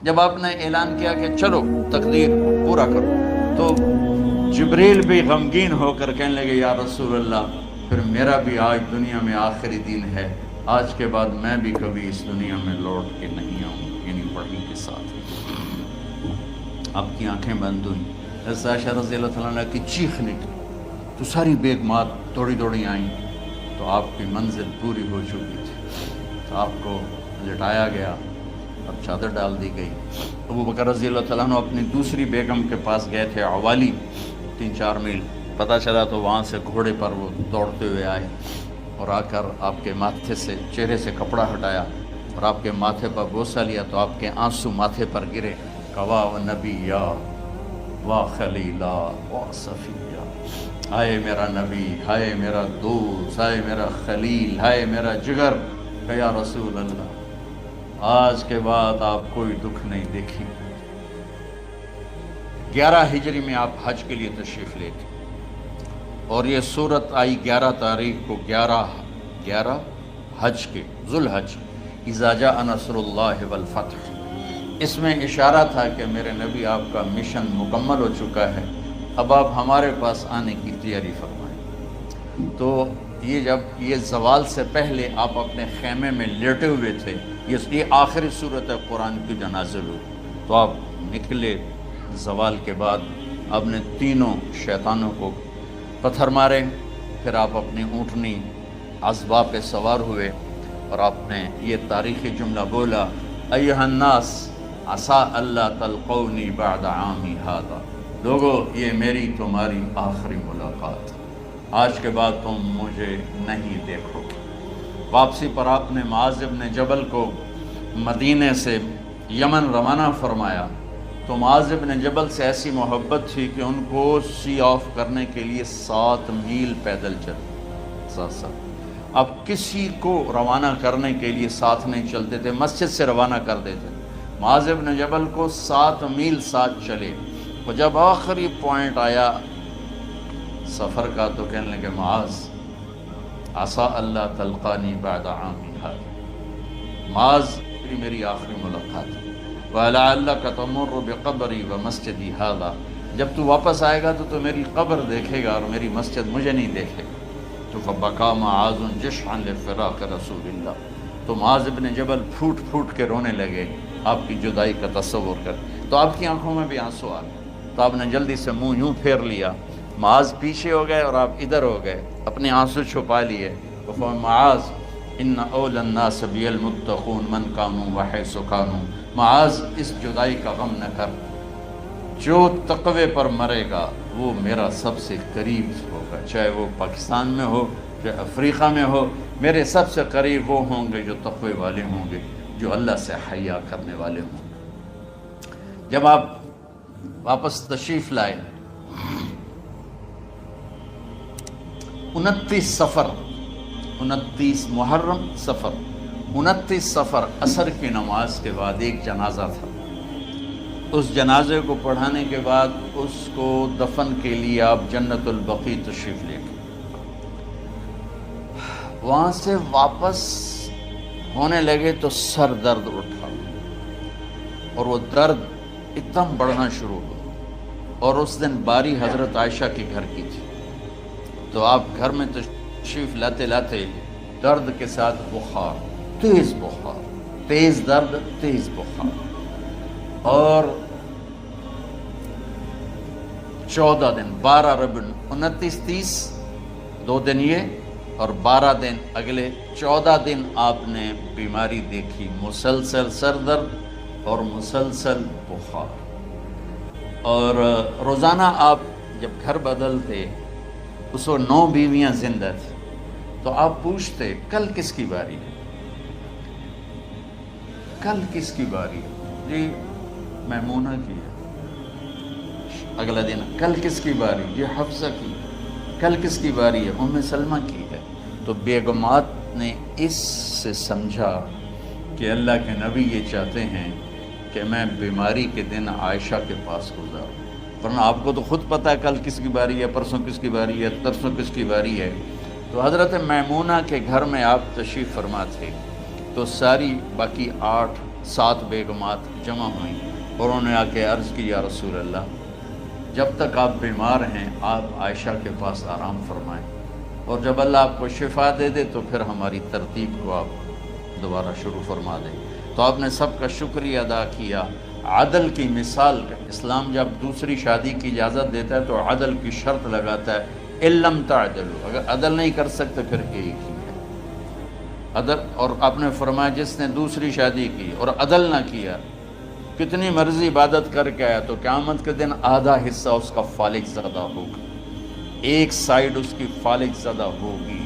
جب آپ نے اعلان کیا کہ چلو تقدیر پورا کرو، تو جبریل بھی غمگین ہو کر کہنے لگے یا رسول اللہ پھر میرا بھی آج دنیا میں آخری دن ہے، آج کے بعد میں بھی کبھی اس دنیا میں لوٹ کے نہیں آؤں، یعنی وحی کے ساتھ۔ آپ کی آنکھیں بند ہوئیں، حضرت عائشہ رضی اللہ تعالیٰ عنہ کی چیخ نکلی تو ساری بیگمات دوڑی دوڑی آئیں، تو آپ کی منزل پوری ہو چکی تھی، تو آپ کو لٹایا گیا اور چادر ڈال دی گئی۔ ابو بکر رضی اللہ تعالیٰ عنہ اپنی دوسری بیگم کے پاس گئے تھے عوالی، 3-4 میل پتہ چلا، تو وہاں سے گھوڑے پر وہ دوڑتے ہوئے آئے اور آ کر آپ کے ماتھے سے چہرے سے کپڑا ہٹایا اور آپ کے ماتھے پر بوسہ لیا، تو آپ کے آنسو ماتھے پر گرے، کوا و نبیا وا خلیلا وا صفیہ، ہائے میرا نبی، ہائے میرا دوست، ہائے میرا خلیل، ہائے میرا جگر، کہ یا رسول اللہ آج کے بعد آپ کوئی دکھ نہیں دیکھی۔ 11 ہجری میں آپ حج کے لیے تشریف لے تھے، اور یہ صورت آئی 11 تاریخ کو، 11 حج کے، ذوالحج، اذا جاء نصر اللہ والفتح۔ اس میں اشارہ تھا کہ میرے نبی آپ کا مشن مکمل ہو چکا ہے، اب آپ ہمارے پاس آنے کی تیاری فرمائیں۔ تو یہ جب یہ زوال سے پہلے آپ اپنے خیمے میں لیٹے ہوئے تھے، یہ آخری صورت قرآن کی جو نازل ہوئی، تو آپ نکلے زوال کے بعد، آپ نے تینوں شیطانوں کو پتھر مارے، پھر آپ اپنی اونٹنی عذبہ پہ سوار ہوئے اور آپ نے یہ تاریخی جملہ بولا، ایھا الناس عسیٰ اللہ تلقونی بعد عامی ھذا، لوگو یہ میری تمہاری آخری ملاقات، آج کے بعد تم مجھے نہیں دیکھو گے۔ واپسی پر آپ نے معاذ بن جبل کو مدینے سے یمن روانہ فرمایا، تو معاذ بن جبل سے ایسی محبت تھی کہ ان کو سی آف کرنے کے لیے 7 میل پیدل چل، اب کسی کو روانہ کرنے کے لیے ساتھ نہیں چلتے تھے، مسجد سے روانہ کر دیتے، معاذ بن جبل کو 7 میل ساتھ چلے، اور جب آخری پوائنٹ آیا سفر کا تو کہنے لگے معاذ عسیٰ اللہ تلقانی بعد عامی ھذا، معاذ میری آخری ملاقات ہے، وَلَعَلَّكَ تَمُرُّ بِقَبْرِي وَمَسْجِدِي ھذا، جب تو واپس آئے گا تو میری قبر دیکھے گا اور میری مسجد مجھے نہیں دیکھے گا۔ تو فَبَكَىٰ مُعَاذٌ جِشْعًا لِفِرَاقِ رسول اللہ، تو معاذ بن جبل پھوٹ پھوٹ کے رونے لگے آپ کی جدائی کا تصور کر، تو آپ کی آنکھوں میں بھی آنسو آ گئے، تو آپ نے جلدی سے منہ یوں پھیر لیا، معاذ پیچھے ہو گئے اور آپ ادھر ہو گئے، اپنے آنسو چھپا لیے، معاذ ان اول الناس بی المتقون من کانوا وحیث کانوا، معاذ اس جدائی کا غم نہ کر، جو تقوی پر مرے گا وہ میرا سب سے قریب ہوگا، چاہے وہ پاکستان میں ہو چاہے افریقہ میں ہو، میرے سب سے قریب وہ ہوں گے جو تقوی والے ہوں گے، جو اللہ سے حیا کرنے والے ہوں گے۔ جب آپ واپس تشریف لائے 29 محرم صفر، 29 صفر عصر کی نماز کے بعد ایک جنازہ تھا، اس جنازے کو پڑھانے کے بعد اس کو دفن کے لیے آپ جنت البقیع تشریف لے گئے، وہاں سے واپس ہونے لگے تو سر درد اٹھا اور وہ درد ایک دم بڑھنا شروع ہوا، اور اس دن باری حضرت عائشہ کے گھر کی تھی، تو آپ گھر میں تشریف لاتے لاتے درد کے ساتھ بخار، تیز درد، تیز بخار، اور 14 دن 12 ربیع 29 30 2 دن یہ اور 12 دن اگلے 14 دن آپ نے بیماری دیکھی، مسلسل سر درد اور مسلسل بخار، اور روزانہ آپ جب گھر بدلتے اس وقت 9 بیویاں زندہ تھیں، تو آپ پوچھتے کل کس کی باری ہے، کل کس کی باری ہے، جی میمونہ کی ہے، اگلا دن کل کس کی باری، یہ حفصہ کی، کل کس کی باری ہے، ام سلمہ کی ہے۔ تو بیگمات نے اس سے سمجھا کہ اللہ کے نبی یہ چاہتے ہیں کہ میں بیماری کے دن عائشہ کے پاس گزاروں، ورنہ آپ کو تو خود پتہ ہے کل کس کی باری ہے، پرسوں کس کی باری ہے، ترسوں کس کی باری ہے۔ تو حضرت میمونہ کے گھر میں آپ تشریف فرما تھے، تو ساری باقی 8 7 بیگمات جمع ہوئیں اور انہوں نے آ کے عرض کی یا رسول اللہ جب تک آپ بیمار ہیں آپ عائشہ کے پاس آرام فرمائیں، اور جب اللہ آپ کو شفا دے دے تو پھر ہماری ترتیب کو آپ دوبارہ شروع فرما دیں۔ تو آپ نے سب کا شکریہ ادا کیا۔ عدل کی مثال کا اسلام جب دوسری شادی کی اجازت دیتا ہے تو عدل کی شرط لگاتا ہے اِلَّمْ تَعْدِلُوا، اگر عدل نہیں کر سکتے پھر ایک ہی ہے عدل۔ اور آپ نے فرمایا جس نے دوسری شادی کی اور عدل نہ کیا، کتنی مرضی عبادت کر کے آیا تو قیامت کے دن آدھا حصہ اس کا فالج زدہ ہوگا، ایک سائیڈ اس کی فالج زدہ ہوگی،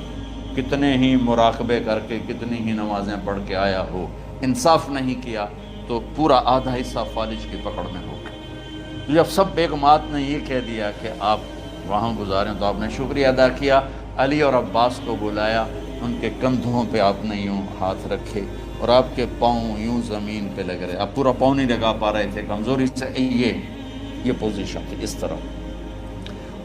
کتنے ہی مراقبے کر کے کتنی ہی نمازیں پڑھ کے آیا ہو، انصاف نہیں کیا تو پورا آدھا حصہ فالج کی پکڑ میں ہوگا۔ جب سب بیگمات نے یہ کہہ دیا کہ آپ وہاں گزاریں تو آپ نے شکریہ ادا کیا، علی اور عباس کو بلایا، ان کے کندھوں پہ آپ نے یوں ہاتھ رکھے اور آپ کے پاؤں یوں زمین پہ لگ رہے، آپ پورا پاؤں نہیں لگا پا رہے تھے کمزوری سے، یہ پوزیشن تھی اس طرح۔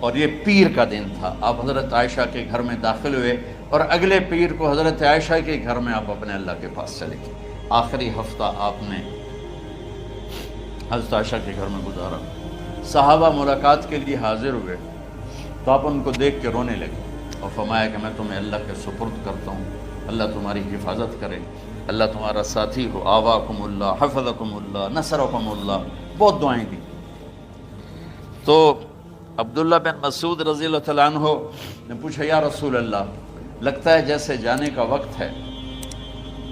اور یہ پیر کا دن تھا، آپ حضرت عائشہ کے گھر میں داخل ہوئے اور اگلے پیر کو حضرت عائشہ کے گھر میں آپ اپنے اللہ کے پاس چلے گئے۔ آخری ہفتہ آپ نے حضرت عائشہ کے گھر میں گزارا۔ صحابہ ملاقات کے لیے حاضر ہوئے تو آپ ان کو دیکھ کے رونے لگے اور فرمایا کہ میں تمہیں اللہ کے سپرد کرتا ہوں، اللہ تمہاری حفاظت کرے، اللہ تمہارا ساتھی ہو، آواکم اللہ، حفظکم اللہ، نصرکم اللہ، بہت دعائیں دی۔ تو عبداللہ بن مسعود رضی اللہ تعالیٰ عنہ نے پوچھا یا رسول اللہ لگتا ہے جیسے جانے کا وقت ہے،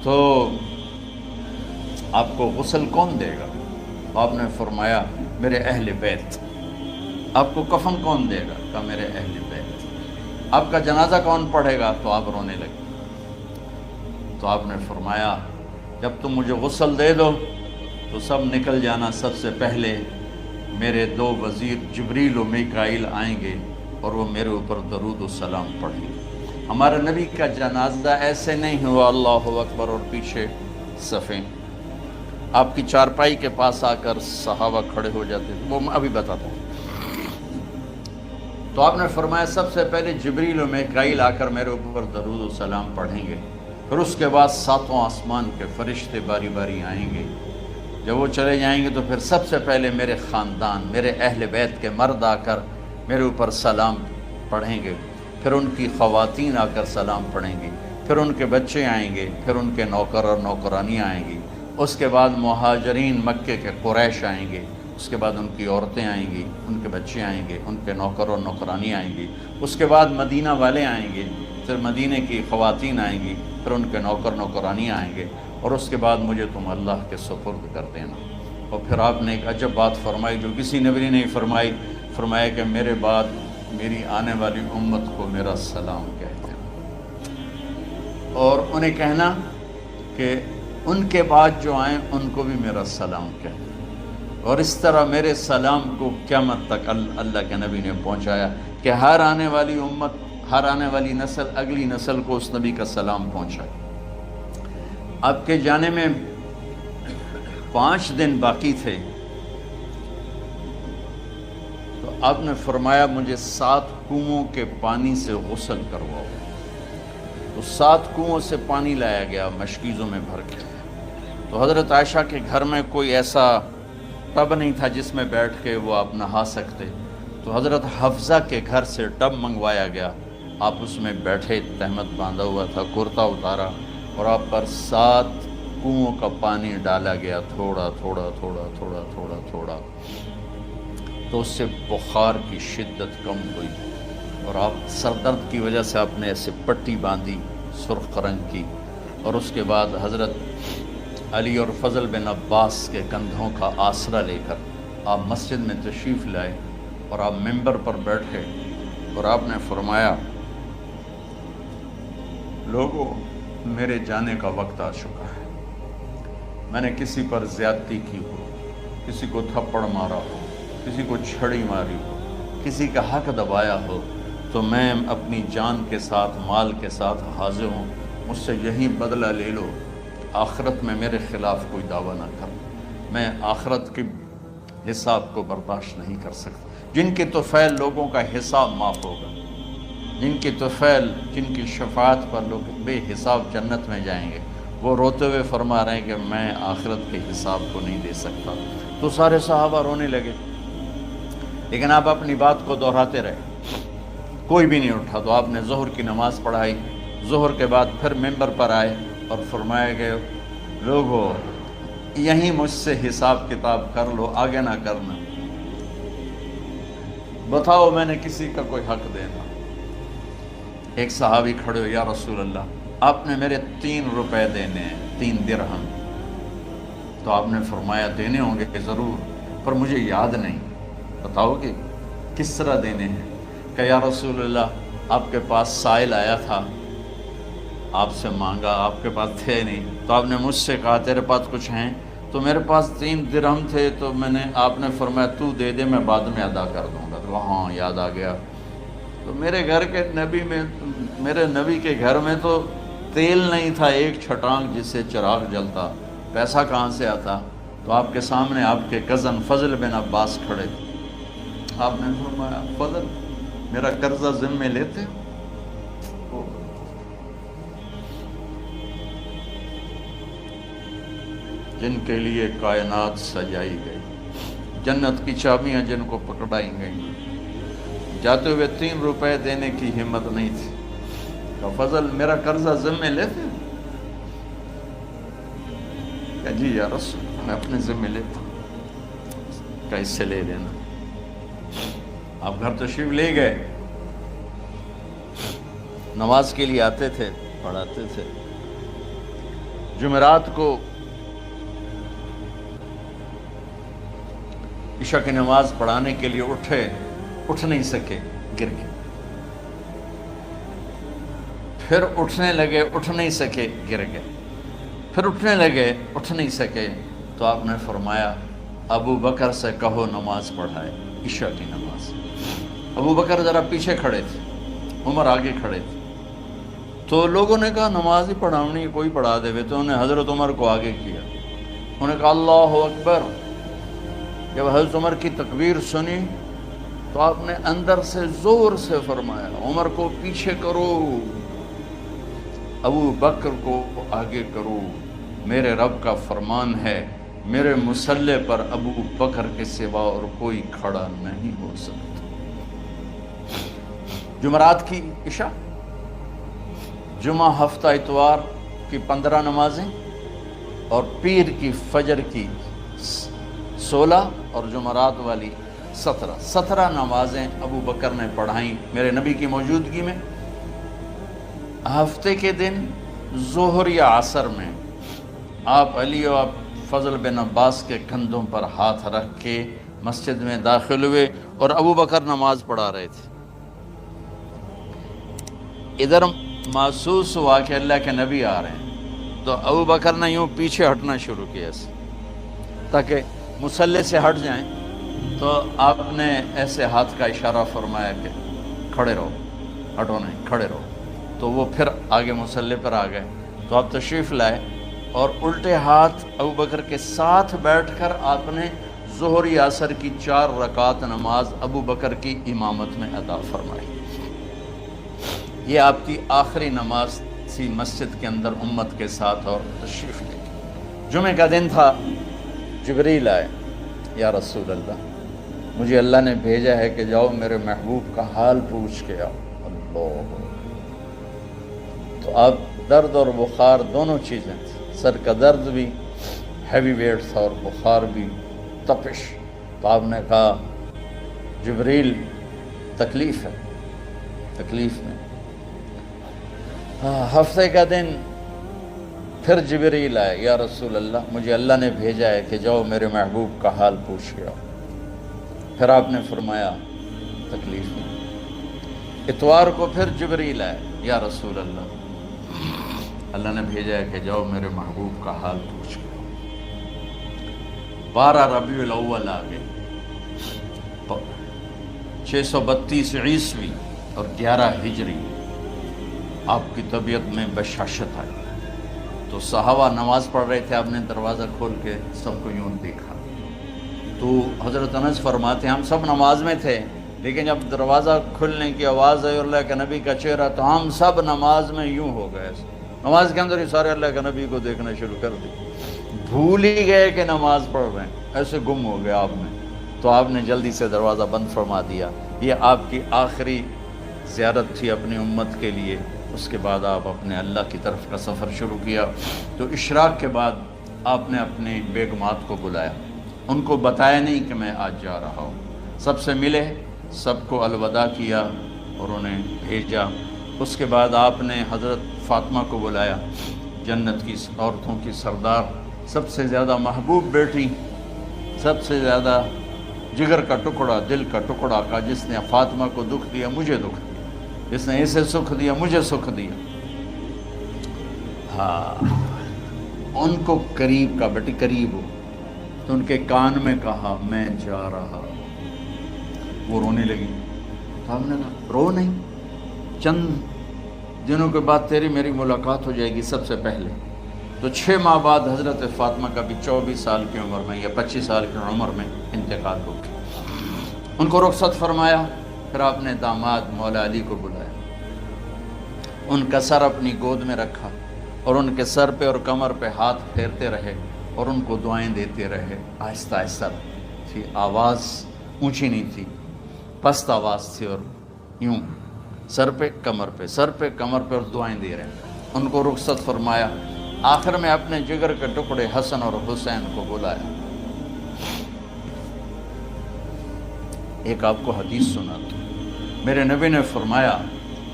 تو آپ کو غسل کون دے گا؟ آپ نے فرمایا میرے اہل بیت۔ آپ کو کفن کون دے گا؟ کہا میرے اہل بیت۔ آپ کا جنازہ کون پڑھے گا؟ تو آپ رونے لگے۔ تو آپ نے فرمایا جب تم مجھے غسل دے دو تو سب نکل جانا، سب سے پہلے میرے 2 وزیر جبریل و میکائیل آئیں گے اور وہ میرے اوپر درود و سلام پڑھیں گے۔ ہمارے نبی کا جنازہ ایسے نہیں ہوا اللہ اکبر اور پیچھے صفیں، آپ کی چارپائی کے پاس آ کر صحابہ کھڑے ہو جاتے تھے، وہ میں ابھی بتاتا ہوں۔ تو آپ نے فرمایا سب سے پہلے جبریل و میکائیل آ کر میرے اوپر درود و سلام پڑھیں گے، پھر اس کے بعد 7 آسمان کے فرشتے باری باری آئیں گے۔ جب وہ چلے جائیں گے تو پھر سب سے پہلے میرے خاندان، میرے اہل بیت کے مرد آ کر میرے اوپر سلام پڑھیں گے، پھر ان کی خواتین آ کر سلام پڑھیں گی، پھر ان کے بچے آئیں گے، پھر ان کے نوکر اور نوکرانیاں آئیں گی، اس کے بعد مہاجرین مکے کے قریش آئیں گے، اس کے بعد ان کی عورتیں آئیں گی، ان کے بچے آئیں گے، ان کے نوکر اور نوکرانی آئیں گی، اس کے بعد مدینہ والے آئیں گے، پھر مدینہ کی خواتین آئیں گی، پھر ان کے نوکر نوکرانی آئیں گے، اور اس کے بعد مجھے تم اللہ کے سپرد کر دینا۔ اور پھر آپ نے ایک عجب بات فرمائی جو کسی نبی نے نہیں فرمائی، فرمایا کہ میرے بعد میری آنے والی امت کو میرا سلام کہہ دینا، اور انہیں کہنا کہ ان کے بعد جو آئیں ان کو بھی میرا سلام کہہ دینا۔ اور اس طرح میرے سلام کو قیامت تک اللہ کے نبی نے پہنچایا کہ ہر آنے والی امت، ہر آنے والی نسل اگلی نسل کو اس نبی کا سلام پہنچائے۔ آپ کے جانے میں 5 دن باقی تھے تو آپ نے فرمایا مجھے 7 کنوؤں کے پانی سے غسل کرواؤ۔ تو 7 کنوؤں سے پانی لایا گیا مشکیزوں میں بھر کے۔ تو حضرت عائشہ کے گھر میں کوئی ایسا ٹب نہیں تھا جس میں بیٹھ کے وہ آپ نہا سکتے، تو حضرت حفصہ کے گھر سے ٹب منگوایا گیا، آپ اس میں بیٹھے، تہمت باندھا ہوا تھا، کرتا اتارا اور آپ پر 7 کنوؤں کا پانی ڈالا گیا، تھوڑا تھوڑا تھوڑا تھوڑا تھوڑا تھوڑا، تو اس سے بخار کی شدت کم ہوئی اور آپ سر درد کی وجہ سے آپ نے ایسے پٹی باندھی سرخ رنگ کی، اور اس کے بعد حضرت علی اور فضل بن عباس کے کندھوں کا آسرا لے کر آپ مسجد میں تشریف لائے اور آپ ممبر پر بیٹھے اور آپ نے فرمایا لوگوں میرے جانے کا وقت آ چکا ہے، میں نے کسی پر زیادتی کی ہو، کسی کو تھپڑ مارا ہو، کسی کو چھڑی ماری ہو، کسی کا حق دبایا ہو، تو میں اپنی جان کے ساتھ مال کے ساتھ حاضر ہوں، مجھ سے یہی بدلہ لے لو، آخرت میں میرے خلاف کوئی دعویٰ نہ کر، میں آخرت کے حساب کو برداشت نہیں کر سکتا۔ جن کے طفیل لوگوں کا حساب معاف ہوگا، جن کی طفیل، جن کی شفاعت پر لوگ بے حساب جنت میں جائیں گے، وہ روتے ہوئے فرما رہے ہیں کہ میں آخرت کے حساب کو نہیں دے سکتا۔ تو سارے صحابہ رونے لگے، لیکن آپ اپنی بات کو دہراتے رہے، کوئی بھی نہیں اٹھا۔ تو آپ نے ظہر کی نماز پڑھائی، ظہر کے بعد پھر ممبر پر آئے اور فرمایا کہ لوگو یہیں مجھ سے حساب کتاب کر لو، آگے نہ کرنا، بتاؤ میں نے کسی کا کوئی حق دینا۔ ایک صحابی کھڑے ہو، یا رسول اللہ آپ نے میرے 3 روپے دینے ہیں، 3 درہم۔ تو آپ نے فرمایا دینے ہوں گے کہ ضرور، پر مجھے یاد نہیں، بتاؤ کہ کس طرح دینے ہیں؟ کہ یا رسول اللہ آپ کے پاس سائل آیا تھا، آپ سے مانگا، آپ کے پاس تھے نہیں، تو آپ نے مجھ سے کہا تیرے پاس کچھ ہیں؟ تو میرے پاس 3 درہم تھے، تو آپ نے فرمایا تو دے دے، میں بعد میں ادا کر دوں گا۔ تو ہاں یاد آ گیا۔ تو میرے گھر کے نبی میں، میرے نبی کے گھر میں تو تیل نہیں تھا ایک چھٹانگ جس سے چراغ جلتا، پیسہ کہاں سے آتا؟ تو آپ کے سامنے آپ کے کزن فضل بن عباس کھڑے تھے، آپ نے فرمایا فضل میرا قرضہ ذمے لیتے؟ جن کے لیے کائنات سجائی گئی، جنت کی چابیاں جن کو پکڑائی گئی، جاتے ہوئے 3 روپے دینے کی ہمت نہیں تھی۔ کہ فضل میرا قرضہ ذمے لیتے؟ کہ جی یا رسول میں اپنے ذمے لیتا ہوں، کہ اس سے لے لینا۔ آپ گھر تشریف لے گئے، نماز کے لیے آتے تھے، پڑھاتے تھے۔ جمعرات کو عشاء کی نماز پڑھانے کے لیے اٹھ نہیں سکے، گر گئے، پھر اٹھنے لگے، اٹھ نہیں سکے، گر گئے، پھر اٹھنے لگے، اٹھ نہیں سکے۔ تو آپ نے فرمایا ابو بکر سے کہو نماز پڑھائے، عشاء کی نماز۔ ابو بکر ذرا پیچھے کھڑے تھے، عمر آگے کھڑے تھے۔ تو لوگوں نے کہا نماز ہی پڑھاؤنی، کوئی پڑھا دے وے، تو انہیں حضرت عمر کو آگے کیا۔ انہوں نے کہا اللہ اکبر۔ جب حضرت عمر کی تکبیر سنی تو آپ نے اندر سے زور سے فرمایا عمر کو پیچھے کرو، ابو بکر کو آگے کرو، میرے رب کا فرمان ہے میرے مصلی پر ابو بکر کے سوا اور کوئی کھڑا نہیں ہو سکتا۔ جمعرات کی عشاء، جمعہ ہفتہ اتوار کی 15 نمازیں اور پیر کی فجر کی 16 اور جمعرات والی 17 نمازیں ابو بکر نے پڑھائیں میرے نبی کی موجودگی میں۔ ہفتے کے دن ظہر یا عصر میں آپ علی و فضل بن عباس کے کندھوں پر ہاتھ رکھ کے مسجد میں داخل ہوئے اور ابو بکر نماز پڑھا رہے تھے۔ ادھر محسوس ہوا کہ اللہ کے نبی آ رہے ہیں، تو ابو بکر نے یوں پیچھے ہٹنا شروع کیا تاکہ مصلی سے ہٹ جائیں۔ تو آپ نے ایسے ہاتھ کا اشارہ فرمایا کہ کھڑے رہو، ہٹو نہیں، کھڑے رہو۔ تو وہ پھر آگے مصلی پر آ گئے۔ تو آپ تشریف لائے اور الٹے ہاتھ ابو بکر کے ساتھ بیٹھ کر آپ نے ظہر یا عصر کی 4 رکعت نماز ابو بکر کی امامت میں ادا فرمائی۔ یہ آپ کی آخری نماز تھی مسجد کے اندر امت کے ساتھ، اور تشریف لے گئے۔ جمعہ کا دن تھا، جبریل آئے، یا رسول اللہ مجھے اللہ نے بھیجا ہے کہ جاؤ میرے محبوب کا حال پوچھ کے آؤ۔ اللہ! تو اب درد اور بخار دونوں چیزیں تھیں، سر کا درد بھی ہیوی ویٹ تھا اور بخار بھی، تپش۔ تو آپ نے کہا جبریل تکلیف ہے، تکلیف میں۔ ہفتے کا دن پھر جبریل آئے، یا رسول اللہ مجھے اللہ نے بھیجا ہے کہ جاؤ میرے محبوب کا حال پوچھ کے آؤ۔ پھر آپ نے فرمایا تکلیف میں۔ اتوار کو پھر جبریل آئے، یا رسول اللہ اللہ نے بھیجا ہے کہ جاؤ میرے محبوب کا حال پوچھ کے آؤ۔ 12 ربیع الاول آ گئے، 632 عیسوی اور 11 ہجری۔ آپ کی طبیعت میں بشاشت آئی۔ تو صحابہ نماز پڑھ رہے تھے، آپ نے دروازہ کھول کے سب کو یوں دیکھا۔ تو حضرت انس فرماتے ہیں ہم سب نماز میں تھے، لیکن جب دروازہ کھلنے کی آواز آئی اور اللہ کے نبی کا چہرہ، تو ہم سب نماز میں یوں ہو گئے، نماز کے اندر ہی سارے اللہ کے نبی کو دیکھنا شروع کر دی، بھول ہی گئے کہ نماز پڑھ رہے ہیں، ایسے گم ہو گئے آپ میں، تو آپ نے جلدی سے دروازہ بند فرما دیا۔ یہ آپ کی آخری زیارت تھی اپنی امت کے لیے، اس کے بعد آپ اپنے اللہ کی طرف کا سفر شروع کیا۔ تو اشراق کے بعد آپ نے اپنی بیگمات کو بلایا، ان کو بتایا نہیں کہ میں آج جا رہا ہوں، سب سے ملے، سب کو الوداع کیا اور انہیں بھیجا۔ اس کے بعد آپ نے حضرت فاطمہ کو بلایا، جنت کی عورتوں کی سردار، سب سے زیادہ محبوب بیٹی، سب سے زیادہ جگر کا ٹکڑا، دل کا ٹکڑا کا، جس نے فاطمہ کو دکھ دیا مجھے دکھ دیا، جس نے اسے سکھ دیا مجھے سکھ دیا۔ ہاں، ان کو قریب کا، بیٹی قریب ہو، تو ان کے کان میں کہا میں جا رہا۔ وہ رونے لگی، تو ہم نے کہا رو نہیں، چند دنوں کے بعد تیری میری ملاقات ہو جائے گی سب سے پہلے۔ تو 6 ماہ بعد حضرت فاطمہ کا بھی 24 سال کی عمر میں یا 25 سال کی عمر میں انتقال ہو گیا۔ ان کو رخصت فرمایا، پھر آپ نے داماد مولا علی کو بلایا، ان کا سر اپنی گود میں رکھا اور ان کے سر پہ اور کمر پہ ہاتھ پھیرتے رہے اور ان کو دعائیں دیتے رہے، آہستہ آہستہ تھی، آواز اونچی نہیں تھی، پست آواز تھی، اور یوں سر پہ کمر پہ، سر پہ کمر پہ، اور دعائیں دے رہے ہیں۔ ان کو رخصت فرمایا، آخر میں اپنے جگر کے ٹکڑے حسن اور حسین کو بلایا۔ ایک آپ کو حدیث سناتا ہوں، میرے نبی نے فرمایا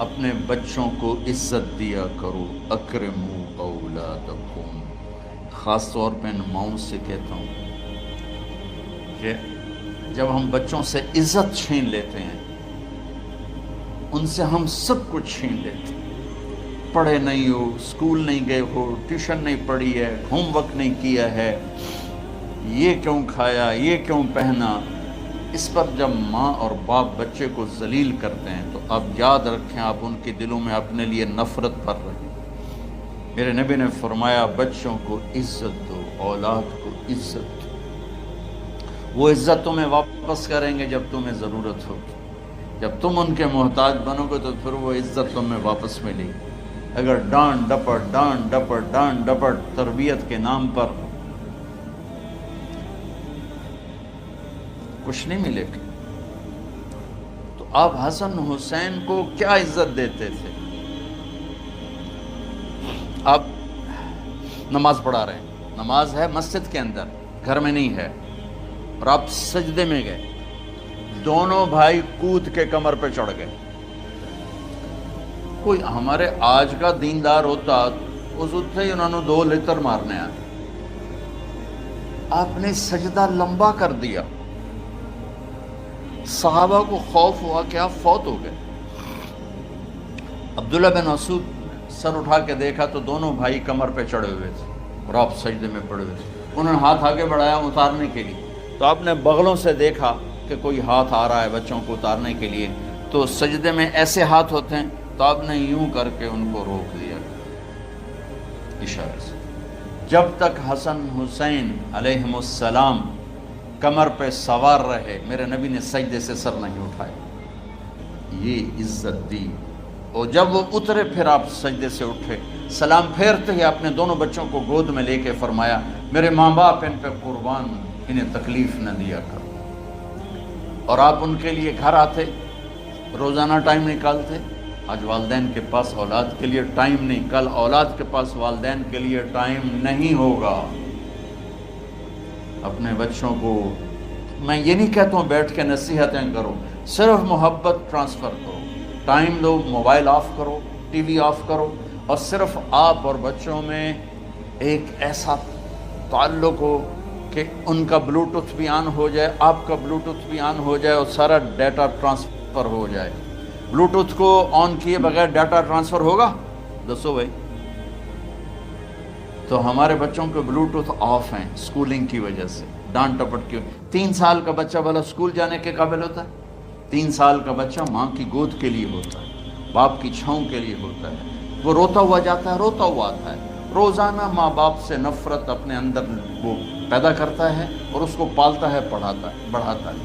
اپنے بچوں کو عزت دیا کرو، اکرموا اولادکم۔ خاص طور پہ ان ماؤں سے کہتا ہوں کہ جب ہم بچوں سے عزت چھین لیتے ہیں، ان سے ہم سب کچھ چھین لیتے ہیں۔ پڑھے نہیں ہو، اسکول نہیں گئے ہو، ٹیوشن نہیں پڑھی ہے، ہوم ورک نہیں کیا ہے، یہ کیوں کھایا، یہ کیوں پہنا، اس پر جب ماں اور باپ بچے کو ذلیل کرتے ہیں تو اب یاد رکھیں آپ ان کے دلوں میں اپنے لیے نفرت بھر رہے ہیں۔ میرے نبی نے فرمایا بچوں کو عزت دو، اولاد کو عزت دو، وہ عزت تمہیں واپس کریں گے جب تمہیں ضرورت ہوگی، جب تم ان کے محتاج بنو گے تو پھر وہ عزت تمہیں واپس ملے گی۔ اگر ڈانٹ ڈپٹ تربیت کے نام پر کچھ نہیں ملے گا، تو آپ حسن حسین کو کیا عزت دیتے تھے؟ آپ نماز پڑھا رہے ہیں، نماز ہے مسجد کے اندر، گھر میں نہیں ہے، اور آپ سجدے میں گئے، دونوں بھائی کود کے کمر پہ چڑھ گئے۔ کوئی ہمارے آج کا دیندار ہوتا اس سے ہی انہوں نے 2 لتر مارنے آئے، آپ نے سجدہ لمبا کر دیا، صحابہ کو خوف ہوا کہ آپ فوت ہو گئے۔ عبداللہ بن مسعود سر اٹھا کے دیکھا تو دونوں بھائی کمر پہ چڑھے ہوئے تھے اور آپ سجدے میں پڑے ہوئے تھے۔ انہوں نے ہاتھ آگے بڑھایا اتارنے کے لیے، تو آپ نے بغلوں سے دیکھا کہ کوئی ہاتھ آ رہا ہے بچوں کو اتارنے کے لیے، تو سجدے میں ایسے ہاتھ ہوتے ہیں، تو آپ نے یوں کر کے ان کو روک دیا اشارے سے۔ جب تک حسن حسین علیہم السلام کمر پہ سوار رہے میرے نبی نے سجدے سے سر نہیں اٹھائے، یہ عزت دی۔ اور جب وہ اترے پھر آپ سجدے سے اٹھے، سلام پھیرتے ہی اپنے دونوں بچوں کو گود میں لے کے فرمایا میرے ماں باپ ان پہ قربان، انہیں تکلیف نہ دیا کرو۔ اور آپ ان کے لیے گھر آتے، روزانہ ٹائم نکالتے۔ آج والدین کے پاس اولاد کے لیے ٹائم نہیں، کل اولاد کے پاس والدین کے لیے ٹائم نہیں ہوگا۔ اپنے بچوں کو میں یہ نہیں کہتا ہوں بیٹھ کے نصیحتیں کرو، صرف محبت ٹرانسفر کرو، ٹائم دو، موبائل آف کرو، ٹی وی آف کرو، اور صرف آپ اور بچوں میں ایک ایسا تعلق ہو کہ ان کا بلوٹوتھ بھی آن ہو جائے، آپ کا بلوٹوتھ بھی آن ہو جائے، اور سارا ڈیٹا ٹرانسفر ہو جائے۔ بلوٹوتھ کو آن کیے بغیر ڈیٹا ٹرانسفر ہوگا؟ دسو بھائی۔ تو ہمارے بچوں کے بلوٹوتھ آف ہیں اسکولنگ کی وجہ سے، ڈانٹ ٹپٹ کی۔ 3 سال کا بچہ بھلا اسکول جانے کے قابل ہوتا ہے؟ 3 سال کا بچہ ماں کی گود کے لیے ہوتا ہے، باپ کی چھاؤں کے لیے ہوتا ہے، وہ روتا ہوا جاتا ہے، روتا ہوا آتا ہے، روزانہ ماں باپ سے نفرت اپنے اندر وہ پیدا کرتا ہے اور اس کو پالتا ہے، پڑھاتا ہے، بڑھاتا ہے۔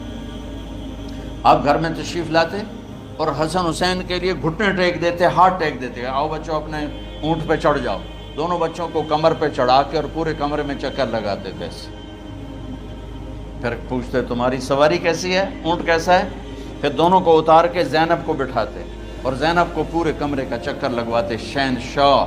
آپ گھر میں تشریف لاتے اور حسن حسین کے لیے گھٹنے ٹیک دیتے، ہاتھ ٹیک دیتے، آؤ بچوں اپنے اونٹ پہ چڑھ جاؤ. دونوں بچوں کو کمر پہ چڑھا کے اور پورے کمرے میں چکر لگاتے تھے ایسے. پھر پوچھتے تمہاری سواری کیسی ہے, اونٹ کیسا ہے؟ پھر دونوں کو اتار کے زینب کو بٹھاتے اور زینب کو پورے کمرے کا چکر لگواتے. شہنشاہ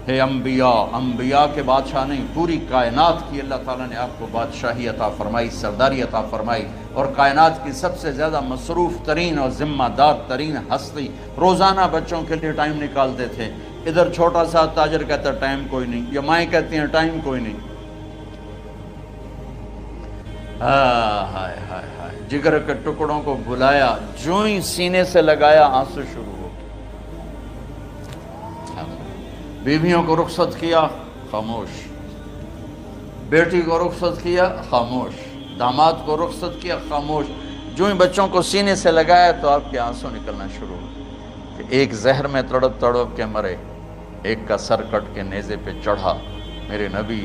ہے انبیاء, انبیاء کے بادشاہ نہیں, پوری کائنات کی اللہ تعالیٰ نے آپ کو بادشاہی عطا فرمائی, سرداری عطا فرمائی, اور کائنات کی سب سے زیادہ مصروف ترین اور ذمہ دار ترین ہستی روزانہ بچوں کے لیے ٹائم نکالتے تھے. ادھر چھوٹا سا تاجر کہتا ہے ٹائم کوئی نہیں, یا مائیں کہتی ہیں ٹائم کوئی نہیں. ہائے ہائے ہائے, جگر کے ٹکڑوں کو بلایا, جو ہی سینے سے لگایا آنسو شروع ہو. بیویوں کو رخصت کیا, خاموش. بیٹی کو رخصت کیا, خاموش. داماد کو رخصت کیا, خاموش. جو ہی بچوں کو سینے سے لگایا تو آپ کے آنسو نکلنا شروع ہو. کہ ایک زہر میں تڑپ تڑپ کے مرے, ایک کا سر کٹ کے نیزے پہ چڑھا. میرے نبی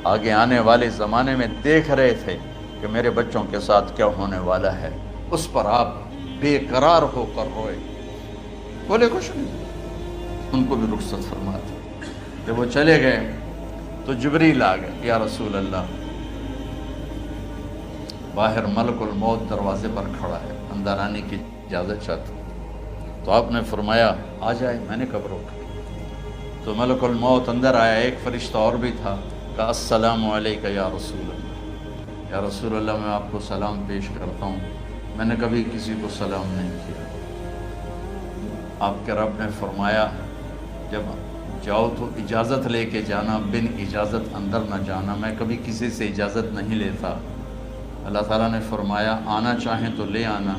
آگے آنے والے زمانے میں دیکھ رہے تھے کہ میرے بچوں کے ساتھ کیا ہونے والا ہے. اس پر آپ بے قرار ہو کر روئے, بولے کچھ نہیں. ان کو بھی رخصت فرما دی. جب وہ چلے گئے تو جبریل آ گئے, یا رسول اللہ, باہر ملک الموت دروازے پر کھڑا ہے, اندر آنے کی اجازت چاہتا ہوں. تو آپ نے فرمایا آ جائے. میں نے کب روکا؟ تو ملک الموت اندر آیا. ایک فرشتہ اور بھی تھا, کہا السلام علیکہ یا رسول اللہ. یا رسول اللہ, میں آپ کو سلام پیش کرتا ہوں, میں نے کبھی کسی کو سلام نہیں کیا. آپ کے رب نے فرمایا جب جاؤ تو اجازت لے کے جانا, بن اجازت اندر نہ جانا. میں کبھی کسی سے اجازت نہیں لیتا. اللہ تعالیٰ نے فرمایا آنا چاہیں تو لے آنا,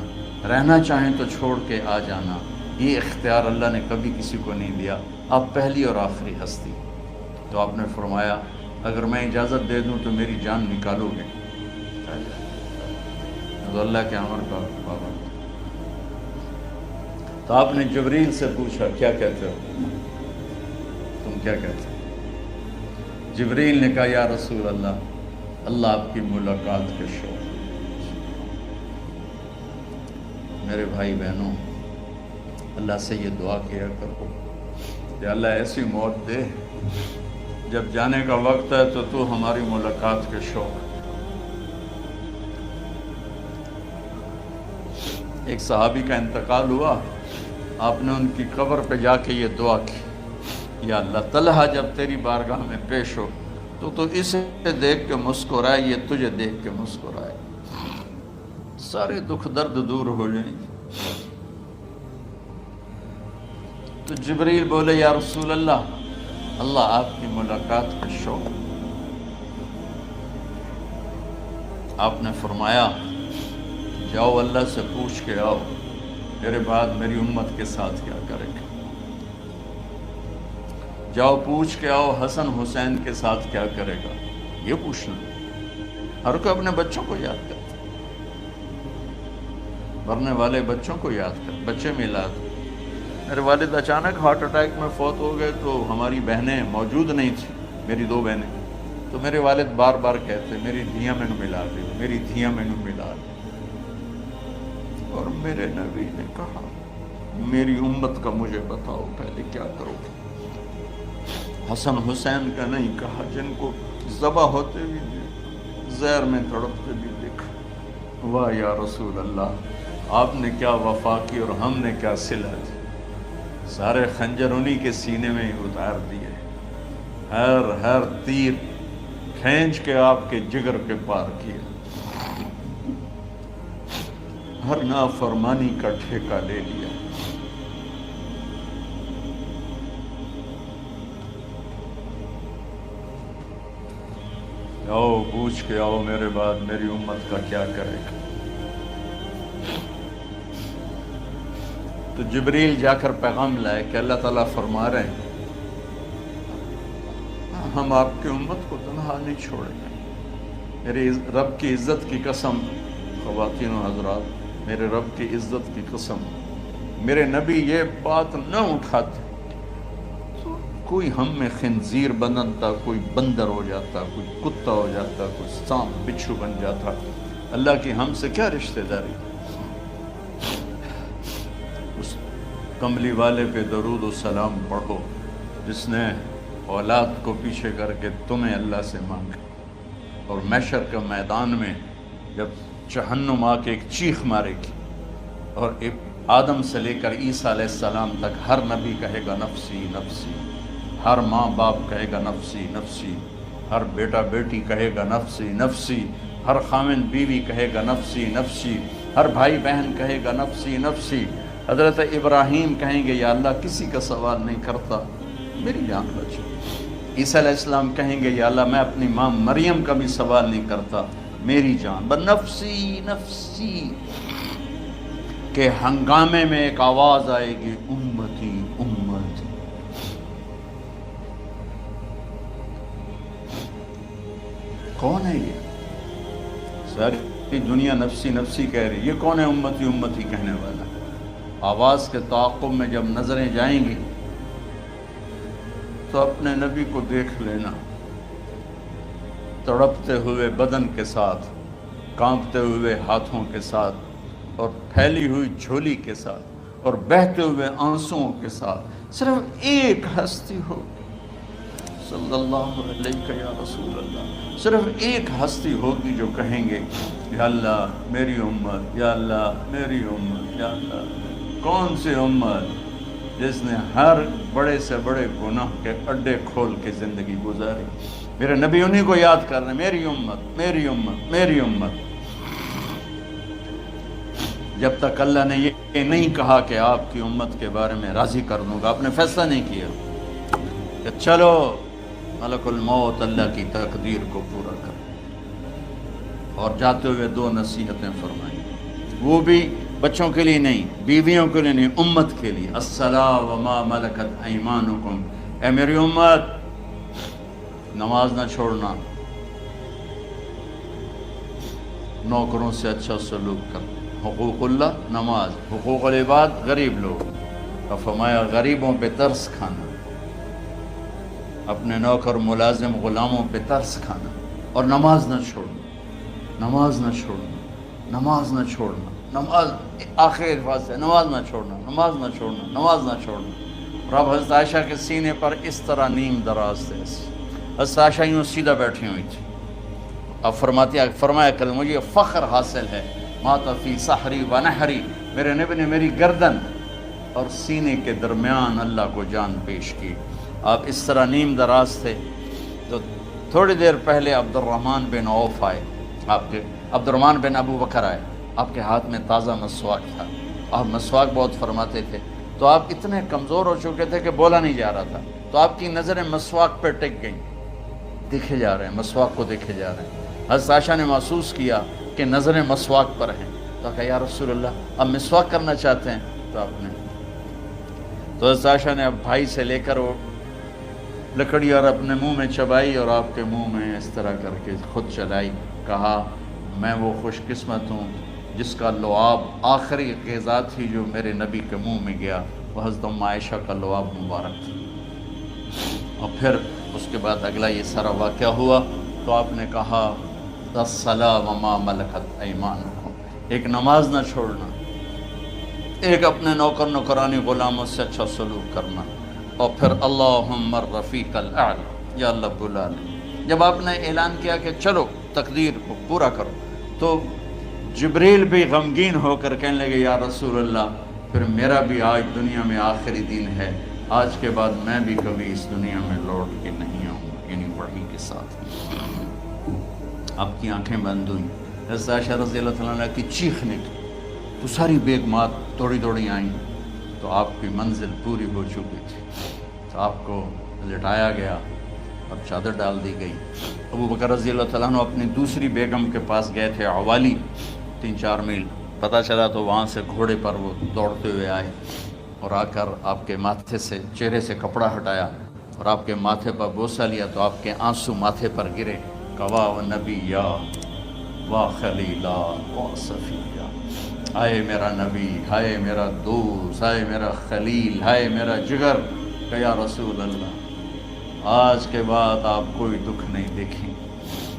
رہنا چاہیں تو چھوڑ کے آ جانا. یہ اختیار اللہ نے کبھی کسی کو نہیں دیا. آپ پہلی اور آخری ہستی. تو آپ نے فرمایا اگر میں اجازت دے دوں تو میری جان نکالو گے. تو اللہ کے امر کا پابند. تو آپ نے جبریل سے پوچھا کیا کہتے ہو, تم کیا کہتے ہو؟ جبریل نے کہا یا رسول اللہ, اللہ آپ کی ملاقات کے شوق. میرے بھائی بہنوں, اللہ سے یہ دعا کیا کرو کہ اللہ ایسی موت دے جب جانے کا وقت ہے تو ہماری ملاقات کے شوق. ایک صحابی کا انتقال ہوا, آپ نے ان کی قبر پہ جا کے یہ دعا کی, یا اللہ طلحہ جب تیری بارگاہ میں پیش ہو تو اسے دیکھ کے مسکرائے, یہ تجھے دیکھ کے مسکرائے, سارے دکھ درد دور ہو جائیں. تو جبریل بولے یا رسول اللہ, اللہ آپ کی ملاقات کا شوق. آپ نے فرمایا جاؤ اللہ سے پوچھ کے آؤ میرے بعد میری امت کے ساتھ کیا کرے گا. جاؤ پوچھ کے آؤ حسن حسین کے ساتھ کیا کرے گا. یہ پوچھنا, ہر کوئی اپنے بچوں کو یاد کرتا, مرنے والے بچوں کو یاد کر. بچے میلاد, میرے والد اچانک ہارٹ اٹیک میں فوت ہو گئے تو ہماری بہنیں موجود نہیں تھیں, میری 2 بہنیں. تو میرے والد بار بار کہتے میری دھیاں میں ملا دے, میری دھیاں میں ملا دے. اور میرے نبی نے کہا میری امت کا مجھے بتاؤ پہلے کیا کرو گے. حسن حسین کا نہیں کہا, جن کو ذبح ہوتے بھی دیکھا, زہر میں تڑپتے بھی دیکھا. واہ یا رسول اللہ, آپ نے کیا وفا کی اور ہم نے کیا صلہ دی. سارے خنجر انہی کے سینے میں ہی اتار دیے, ہر تیر کھینچ کے آپ کے جگر کے پار کیا, ہر نافرمانی کا ٹھیکہ لے لیا. آؤ پوچھ کے آؤ میرے بعد میری امت کا کیا کرے گا. تو جبریل جا کر پیغام لائے کہ اللہ تعالیٰ فرما رہے ہیں ہم آپ کی امت کو تنہا نہیں چھوڑیں گے. میرے رب کی عزت کی قسم, خواتین و حضرات, میرے رب کی عزت کی قسم, میرے نبی یہ بات نہ اٹھاتے تو کوئی ہم میں خنزیر بنتا, کوئی بندر ہو جاتا, کوئی کتا ہو جاتا, کوئی سانپ بچھو بن جاتا. اللہ کی ہم سے کیا رشتہ داری. اس کملی والے پہ درود و سلام پڑھو, جس نے اولاد کو پیچھے کر کے تمہیں اللہ سے مانگا، اور محشر کے میدان میں جب جہنم آ کے ایک چیخ مارے گی اور آدم سے لے کر عیسیٰ علیہ السلام تک ہر نبی کہے گا نفسی نفسی، ہر ماں باپ کہے گا نفسی نفسی، ہر بیٹا بیٹی کہے گا نفسی نفسی، ہر خامن بیوی کہے گا نفسی نفسی، ہر بھائی بہن کہے گا نفسی نفسی۔ حضرت ابراہیم کہیں گے یا اللہ کسی کا سوال نہیں کرتا، میری جان بچے۔ عیسیٰ علیہ السلام کہیں گے یا اللہ میں اپنی ماں مریم کا بھی سوال نہیں کرتا، میری جان بس نفسی نفسی۔ کہ ہنگامے میں ایک آواز آئے گی امتی امتی۔ کون ہے یہ؟ ساری دنیا نفسی نفسی کہہ رہی، یہ کون ہے امتی امتی کہنے والا؟ آواز کے تعاقب میں جب نظریں جائیں گی تو اپنے نبی کو دیکھ لینا، تڑپتے ہوئے بدن کے ساتھ، کانپتے ہوئے ہاتھوں کے ساتھ، اور پھیلی ہوئی جھولی کے ساتھ، اور بہتے ہوئے آنسوؤں کے ساتھ صرف ایک ہستی ہو، صلی اللہ علیہ یا رسول اللہ، صرف ایک ہستی ہوگی جو کہیں گے یا اللہ میری امت، یا اللہ میری امت، یا اللہ۔ کون سی امت؟ جس نے ہر بڑے سے بڑے گناہ کے اڈے کھول کے زندگی گزاری۔ میرے نبی انہی کو یاد کر رہے ہیں، میری امت میری امت میری امت۔ جب تک اللہ نے یہ نہیں کہا کہ آپ کی امت کے بارے میں راضی کر دوں گا، آپ نے فیصلہ نہیں کیا کہ چلو ملک الموت اللہ کی تقدیر کو پورا کر، اور جاتے ہوئے دو نصیحتیں فرمائیں، وہ بھی بچوں کے لیے نہیں، بیویوں کے لیے نہیں، امت کے لیے۔ الصلاۃ وما ملکت ایمانکم، اے میری امت نماز نہ چھوڑنا، نوکروں سے اچھا سلوک کر، حقوق اللہ نماز، حقوق العباد غریب لوگ، اور فرمایا غریبوں پہ ترس کھانا، اپنے نوکر ملازم غلاموں پہ ترس کھانا، اور نماز نہ چھوڑنا، نماز نہ چھوڑنا، نماز نہ چھوڑنا، نماز آخر الفاظ ہے، نماز نہ چھوڑنا، نماز نہ چھوڑنا، نماز نہ چھوڑنا۔ اور اب حضرت عائشہ کے سینے پر اس طرح نیم دراز تھے، حضرت عائشہ یوں سیدھا بیٹھی ہوئی تھی۔ اب فرمایا کل مجھے فخر حاصل ہے، مات فی سحری و نحری، میرے نبی نے میری گردن اور سینے کے درمیان اللہ کو جان پیش کی۔ آپ اس طرح نیم دراز تھے تو تھوڑی دیر پہلے عبد الرحمن بن عوف آئے، آپ کے عبد الرحمن بن ابو بکر آئے، آپ کے ہاتھ میں تازہ مسواک تھا، آپ مسواک بہت فرماتے تھے، تو آپ اتنے کمزور ہو چکے تھے کہ بولا نہیں جا رہا تھا، تو آپ کی نظریں مسواک پہ ٹک گئیں، دیکھے جا رہے ہیں، مسواک کو دیکھے جا رہے ہیں۔ حضرت عائشہ نے محسوس کیا کہ نظریں مسواک پر ہیں، تو کہا یا رسول اللہ اب مسواک کرنا چاہتے ہیں، تو آپ نے تو حضرت عائشہ نے اب بھائی سے لے کر وہ لکڑی اور اپنے منہ میں چبائی اور آپ کے منہ میں اس طرح کر کے خود چلائی، کہا میں وہ خوش قسمت ہوں جس کا لعاب آخری غذا تھی جو میرے نبی کے منہ میں گیا، وہ حضرت ام عائشہ کا لعاب مبارک تھا۔ اور پھر اس کے بعد اگلا یہ سارا واقعہ ہوا، تو آپ نے کہا الصلاۃ وما ملکت ایمانکم، ایک نماز نہ چھوڑنا، ایک اپنے نوکر نوکرانی غلاموں سے اچھا سلوک کرنا، اور پھر اللہم الرفیق الاعلی، یا اللہ بلا لے۔ جب آپ نے اعلان کیا کہ چلو تقدیر کو پورا کرو، تو جبریل بھی غمگین ہو کر کہنے لگے یا رسول اللہ پھر میرا بھی آج دنیا میں آخری دن ہے، آج کے بعد میں بھی کبھی اس دنیا میں لوٹ کے نہیں آؤں گا، یعنی وحی کے ساتھ۔ آپ کی آنکھیں بند ہوئیں، حضرت عائشہ رضی اللہ تعالیٰ عنہ کی چیخ نکلی، تو ساری بیگمات دوڑی دوڑی آئیں، تو آپ کی منزل پوری ہو چکی تھی، تو آپ کو لٹایا گیا اور چادر ڈال دی گئی۔ ابو بکر رضی اللہ تعالیٰ عنہ اپنی دوسری بیگم کے پاس گئے تھے، عوالی، 3-4 میل، پتہ چلا تو وہاں سے گھوڑے پر وہ دوڑتے ہوئے آئے، اور آ کر آپ کے ماتھے سے چہرے سے کپڑا ہٹایا اور آپ کے ماتھے پر بوسہ لیا، تو آپ کے آنسو ماتھے پر گرے، کوا و نبیا و خلیلا و صفیہ، ہائے میرا نبی، ہائے میرا دوست، ہائے میرا خلیل، ہائے میرا جگر، کہ یا رسول اللہ آج کے بعد آپ کوئی دکھ نہیں دیکھیں۔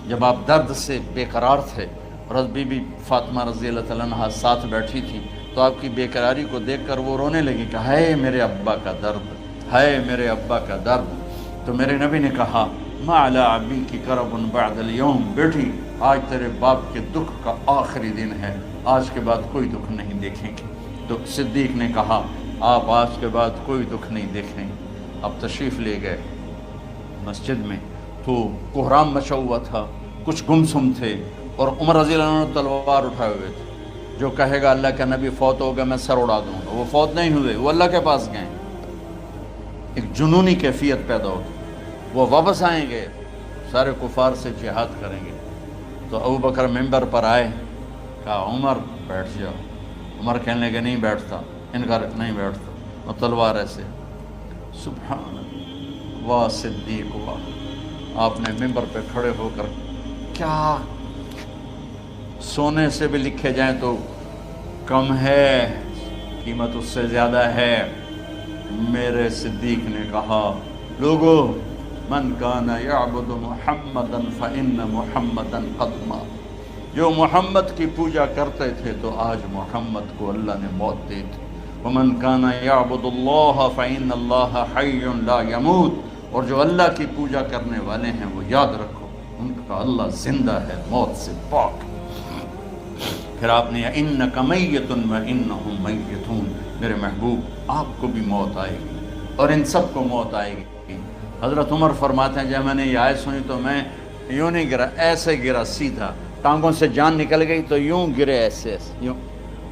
جب آپ درد سے بے قرار تھے اور بی بی فاطمہ رضی اللہ تعالیٰ عنہ ساتھ بیٹھی تھی، تو آپ کی بے قراری کو دیکھ کر وہ رونے لگی کہ ہائے میرے ابا کا درد، ہے میرے ابا کا درد۔ تو میرے نبی نے کہا ما علی ابی کی کرب بعد اليوم، بیٹی آج تیرے باپ کے دکھ کا آخری دن ہے، آج کے بعد کوئی دکھ نہیں دیکھیں گے۔ تو صدیق نے کہا آپ آج کے بعد کوئی دکھ نہیں دیکھیں گے۔ اب تشریف لے گئے مسجد میں تو کوہرام مچا ہوا تھا، کچھ گمسم تھے، اور عمر رضی اللہ عنہ تلوار اٹھائے ہوئے تھے۔ جو کہے گا اللہ کا نبی فوت ہو گیا میں سر اڑا دوں گا، وہ فوت نہیں ہوئے، وہ اللہ کے پاس گئے۔ ایک جنونی کیفیت پیدا ہوتی، وہ واپس آئیں گے، سارے کفار سے جہاد کریں گے۔ تو ابو بکر ممبر پر آئے، کہا عمر بیٹھ جاؤ۔ عمر کہنے لگے نہیں بیٹھتا، انکار نہیں بیٹھتا، وہ تلوار ایسے۔ سبحان اللہ، واہ صدیق واہ۔ آپ نے ممبر پہ کھڑے ہو کر کیا سونے سے بھی لکھے جائیں تو کم ہے، قیمت اس سے زیادہ ہے۔ میرے صدیق نے کہا لوگو من کان یعبد محمدا فإن محمدا قد مات، جو محمد کی پوجا کرتے تھے تو آج محمد کو اللہ نے موت دی تھی۔ ومن کان یعبد اللہ فإن اللہ حی لا یموت، اور جو اللہ کی پوجا کرنے والے ہیں وہ یاد رکھو ان کا اللہ زندہ ہے، موت سے پاک۔ پھر آپ نے اِنَّكَ مَيِّتٌ وَإِنَّهُمْ مَيِّتُونَ، میرے محبوب آپ کو بھی موت آئے گی اور ان سب کو موت آئے گی۔ حضرت عمر فرماتے ہیں جب میں نے یہ آیت سنی تو میں یوں نہیں گرا، ایسے گرا سیدھا، ٹانگوں سے جان نکل گئی تو یوں گرے ایسے یوں،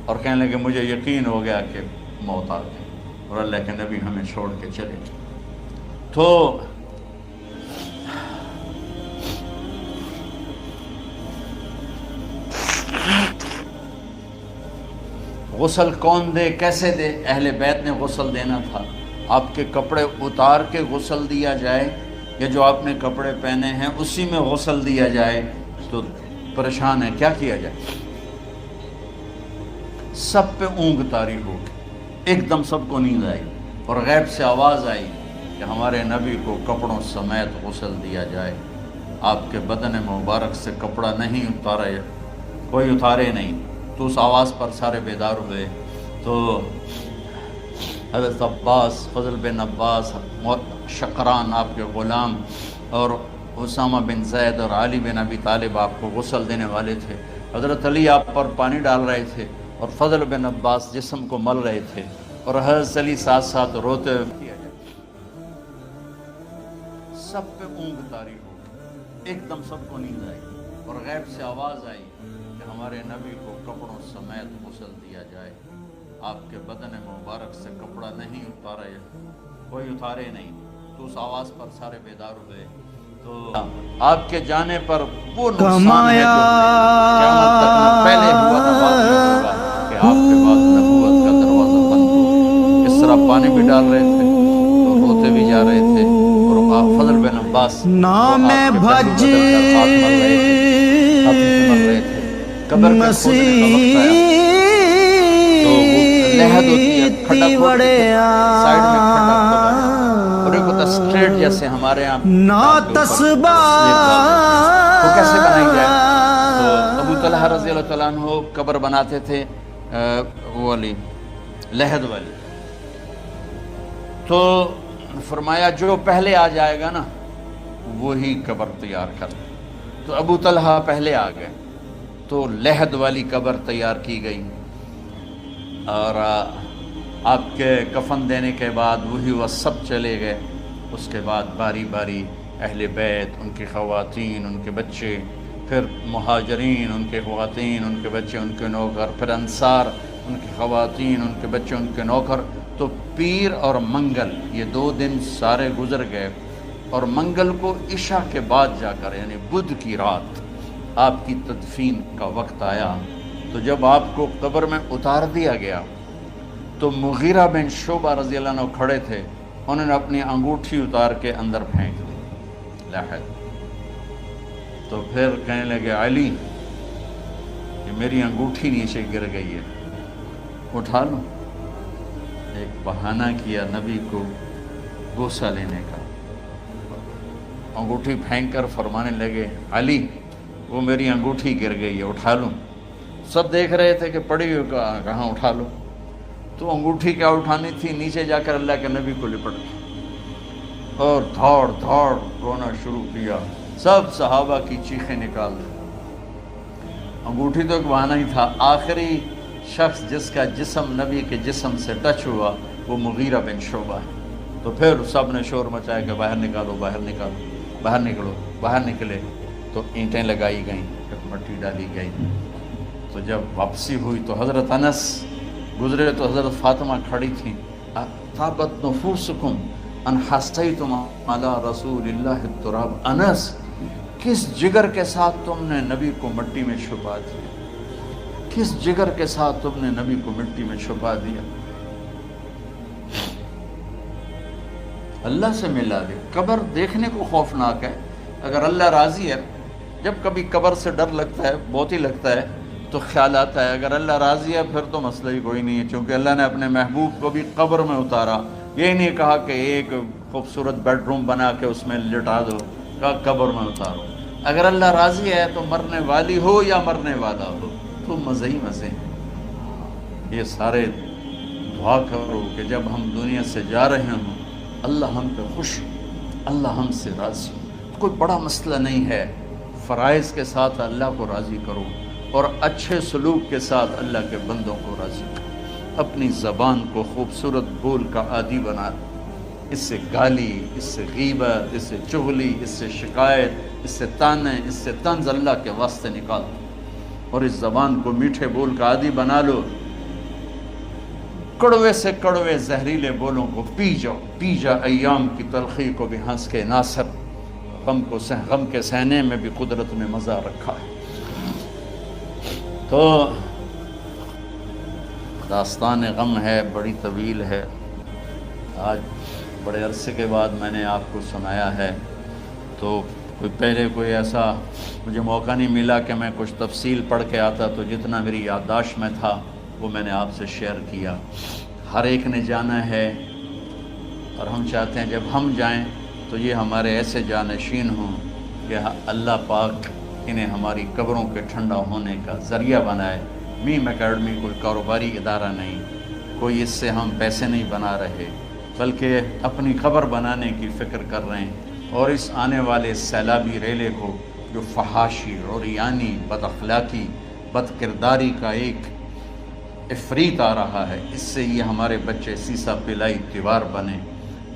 اور کہنے لگے مجھے یقین ہو گیا کہ موت آ گئی اور اللہ کے نبی ہمیں چھوڑ کے چلے گئے۔ تو غسل کون دے، کیسے دے؟ اہل بیت نے غسل دینا تھا۔ آپ کے کپڑے اتار کے غسل دیا جائے یا جو آپ نے کپڑے پہنے ہیں اسی میں غسل دیا جائے تو پریشان ہے، کیا کیا جائے؟ سب پہ اونگ طاری ہو گئی، ایک دم سب کو نیند آئی اور غیب سے آواز آئی کہ ہمارے نبی کو کپڑوں سمیت غسل دیا جائے۔ آپ کے بدن مبارک سے کپڑا نہیں اتارا، کوئی اتارے نہیں۔ تو اس آواز پر سارے بیدار ہوئے۔ تو حضرت عباس، فضل بن عباس، شقران آپ کے غلام، اور اسامہ بن زید اور علی بن ابی طالب آپ کو غسل دینے والے تھے۔ حضرت علی آپ پر پانی ڈال رہے تھے اور فضل بن عباس جسم کو مل رہے تھے، اور حضرت علی ساتھ ساتھ روتے ہوئے۔ سب پہ اونگ طاری ہو گئی، ایک دم سب کو نیند آئی اور غیب سے آواز آئی کہ ہمارے نبی کو کپڑوں سمیت غسل دیا جائے۔ آپ کے بدن مبارک سے کپڑا نہیں اتارا، کوئی اتارے نہیں۔ تو اس آواز پر سارے بیدار ہوئے۔ تو آپ کے جانے پر وہ نقصان ہے جو قیامت تک نہ پہلے ہوا نہ بعد میں ہوگا کہ آپ کے بعد نبوت کا دروازہ بند ہو۔ اس طرح پانی بھی ڈال رہے تھے تو روتے بھی جا رہے تھے، اور آپ فضل بن عباس نام بھج قبر میں کھودنے کا وقت آیا تو وہ لہد ہوتی ہے، کھڈا کھود کے سائڈ میں کھڈا کھودا، اور ایک ہوتا اسٹریٹ جیسے ہمارے یہاں تو کیسے بنائی جائے؟ تو ابو طلحہ رضی اللہ تعالیٰ عنہ قبر بناتے تھے وہ والی لہد والی۔ تو فرمایا جو پہلے آ جائے گا نا وہی قبر تیار کر۔ تو ابو طلحہ پہلے آ گئے تو لہد والی قبر تیار کی گئی، اور آپ کے کفن دینے کے بعد وہی وہ سب چلے گئے۔ اس کے بعد باری باری اہل بیت، ان کی خواتین، ان کے بچے، پھر مہاجرین، ان کے خواتین، ان کے بچے، ان کے نوکر، پھر انصار، ان کی خواتین، ان کے بچے، ان کے نوکر۔ تو پیر اور منگل یہ 2 دن سارے گزر گئے، اور منگل کو عشاء کے بعد جا کر یعنی بدھ کی رات آپ کی تدفین کا وقت آیا۔ تو جب آپ کو قبر میں اتار دیا گیا تو مغیرہ بن شعبہ رضی اللہ عنہ کھڑے تھے، انہوں نے اپنی انگوٹھی اتار کے اندر پھینک دی لہد۔ تو پھر کہنے لگے علی کہ میری انگوٹھی نیچے گر گئی ہے، اٹھا لو۔ ایک بہانہ کیا نبی کو بوسہ لینے کا، انگوٹھی پھینک کر فرمانے لگے علی وہ میری انگوٹھی گر گئی ہے، اٹھا لوں۔ سب دیکھ رہے تھے کہ پڑی ہوئی کہاں اٹھا لو۔ تو انگوٹھی کیا اٹھانی تھی، نیچے جا کر اللہ کے نبی کو لپٹ اور دھاڑ دھاڑ رونا شروع کیا، سب صحابہ کی چیخیں نکال دی۔ انگوٹھی تو ایک بہانہ ہی تھا، آخری شخص جس کا جسم نبی کے جسم سے ٹچ ہوا وہ مغیرہ بن شعبہ ہے۔ تو پھر سب نے شور مچایا کہ باہر نکالو، باہر نکالو، باہر نکلو، باہر نکلے۔ تو اینٹیں لگائی گئیں، پھر مٹی ڈالی گئی۔ تو جب واپسی ہوئی تو حضرت انس گزرے تو حضرت فاطمہ کھڑی تھیں، طابت نفوسکم ان حسیتم علی رسول اللہ التراب۔ انس، کس جگر کے ساتھ تم نے نبی کو مٹی میں چھپا دیا، کس جگر کے ساتھ تم نے نبی کو مٹی میں چھپا دیا۔ اللہ سے ملا دے۔ قبر دیکھنے کو خوفناک ہے، اگر اللہ راضی ہے، جب کبھی قبر سے ڈر لگتا ہے، بہت ہی لگتا ہے، تو خیال آتا ہے اگر اللہ راضی ہے پھر تو مسئلہ ہی کوئی نہیں ہے، چونکہ اللہ نے اپنے محبوب کو بھی قبر میں اتارا۔ یہ نہیں کہا کہ ایک خوبصورت بیڈ روم بنا کے اس میں لٹا دو، کہا قبر میں اتارو۔ اگر اللہ راضی ہے تو مرنے والی ہو یا مرنے والا ہو تو مزے ہی مزے ہیں۔ یہ سارے دعا کرو کہ جب ہم دنیا سے جا رہے ہوں اللہ ہم پہ خوش، اللہ ہم سے راضی۔ کوئی بڑا مسئلہ نہیں ہے، فرائض کے ساتھ اللہ کو راضی کرو اور اچھے سلوک کے ساتھ اللہ کے بندوں کو راضی کرو۔ اپنی زبان کو خوبصورت بول کا عادی بنا، اس سے گالی، اس سے غیبت، اس سے چغلی، اس سے شکایت، اس سے تانے، اس سے طنز اللہ کے واسطے نکال دو اور اس زبان کو میٹھے بول کا عادی بنا لو۔ کڑوے سے کڑوے زہریلے بولوں کو پی جاؤ، پی جا ایام کی تلخی کو بھی ہنس کے ناصر، غم کے سہنے میں بھی قدرت نے مزہ رکھا ہے۔ تو داستان غم ہے، بڑی طویل ہے، آج بڑے عرصے کے بعد میں نے آپ کو سنایا ہے، تو پہلے کوئی ایسا مجھے موقع نہیں ملا کہ میں کچھ تفصیل پڑھ کے آتا، تو جتنا میری یادداشت میں تھا وہ میں نے آپ سے شیئر کیا۔ ہر ایک نے جانا ہے اور ہم چاہتے ہیں جب ہم جائیں تو یہ ہمارے ایسے جانشین ہوں کہ اللہ پاک انہیں ہماری قبروں کے ٹھنڈا ہونے کا ذریعہ بنائے۔ میم اکیڈمی کوئی کاروباری ادارہ نہیں، کوئی اس سے ہم پیسے نہیں بنا رہے، بلکہ اپنی قبر بنانے کی فکر کر رہے ہیں، اور اس آنے والے سیلابی ریلے کو جو فحاشی، عریانی، بد اخلاقی، بد کرداری کا ایک افریت آ رہا ہے، اس سے یہ ہمارے بچے سیسا پلائی دیوار بنے۔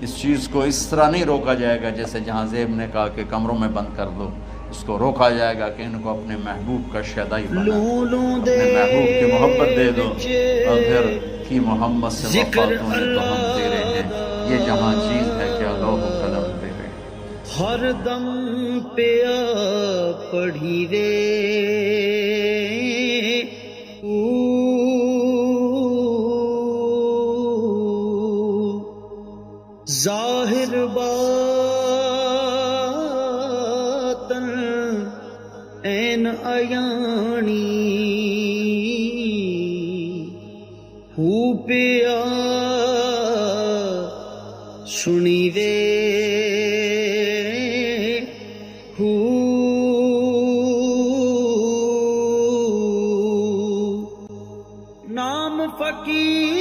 اس چیز کو اس طرح نہیں روکا جائے گا جیسے جہاں زیب نے کہا کہ کمروں میں بند کر دو، اس کو روکا جائے گا کہ ان کو اپنے محبوب کا شیدائی بنا، اپنے محبوب کی محبت دے دو، اور پھر کی محمد سے وفاتوں نے تو ہم تیرے ہیں، یہ جہاں چیز ہے کیا لوح و قلم تیرے۔ ہر دم پیا پڑھی رے ظاہر باطن این ایانی ہو پیا سنی وے ہو نام فقیر